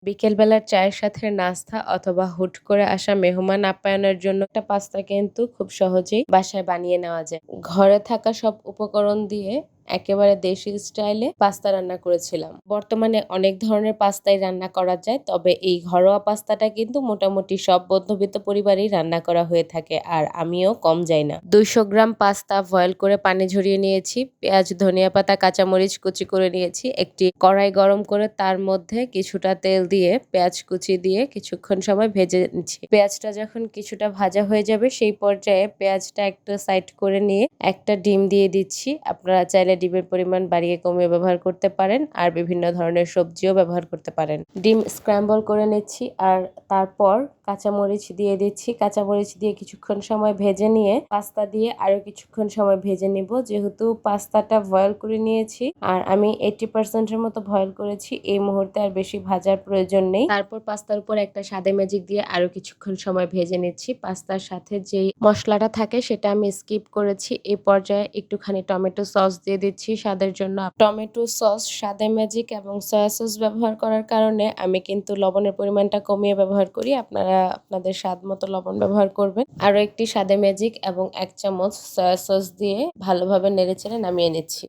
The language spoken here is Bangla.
বিকেলবেলার চায়ের সাথে নাস্তা অথবা হুট করে আসা মেহমান আপ্যায়নের জন্য একটা পাস্তা কিন্তু খুব সহজেই বাসায় বানিয়ে নেওয়া যায়। ঘরে থাকা সব উপকরণ দিয়ে একেবারে দেশি স্টাইলে পাস্তা রান্না করেছিলাম। বর্তমানে অনেক ধরনের পাস্তাই রান্না করা যায়, তবে এই ঘরোয়া পাস্তাটা কিন্তু মোটামুটি সব মধ্যবিত্ত পরিবারেই রান্না করা হয়ে থাকে, আর আমিও কম যাই না। 200 গ্রাম পাস্তা বয়েল করে পানি ঝরিয়ে নিয়েছি, পেঁয়াজ, ধনিয়া পাতা, কাঁচামরিচ কুচি করে নিয়েছি। একটি কড়াই গরম করে তার মধ্যে কিছুটা তেল দিয়ে পেঁয়াজ কুচি দিয়ে কিছুক্ষণ সময় ভেজে নিচ্ছি। পেঁয়াজটা যখন কিছুটা ভাজা হয়ে যাবে সেই পর্যায়ে পেঁয়াজটা একটু সাইড করে নিয়ে একটা ডিম দিয়ে দিচ্ছি। আপনারা চাইলে ডিমের পরিমাণ বাড়িয়ে কমিয়ে ব্যবহার করতে পারেন, আর বিভিন্ন ধরনের সবজিও ব্যবহার করতে পারেন। ডিম স্ক্র্যাম্বল করে নিচ্ছি আর তারপর কাঁচামরিচ দিয়ে দিচ্ছি। কাঁচামরিচ দিয়ে কিছুক্ষণ সময় ভেজে নিয়ে পাস্তা দিয়ে আরো কিছুক্ষণ সময় ভেজে নিব। যেহেতু পাস্তাটা বয়েল করে নিয়েছি আর আমি 80% এর মতো বয়েল করেছি, এই মুহূর্তে আর বেশি ভাজার প্রয়োজন নেই। তারপর পাস্তার উপর একটা স্বাদে ম্যাজিক দিয়ে আরো কিছুক্ষণ সময় ভেজে নিচ্ছি। পাস্তার সাথে যেই মশলাটা থাকে সেটা আমি স্কিপ করেছি। এই পর্যায়ে একটুখানি টমেটো সস দিয়ে দিচ্ছি স্বাদের জন্য। টমেটো সস, স্বাদে ম্যাজিক এবং সয়া সস ব্যবহার করার কারণে আমি কিন্তু লবণের পরিমাণটা কমিয়ে ব্যবহার করি। আপনারা আপনাদের স্বাদ মতো লবণ ব্যবহার করবেন। আরো একটি স্বাদে ম্যাজিক এবং 1 চামচ সয়া সস দিয়ে ভালোভাবে নেড়েচেড়ে নামিয়ে নিচ্ছি।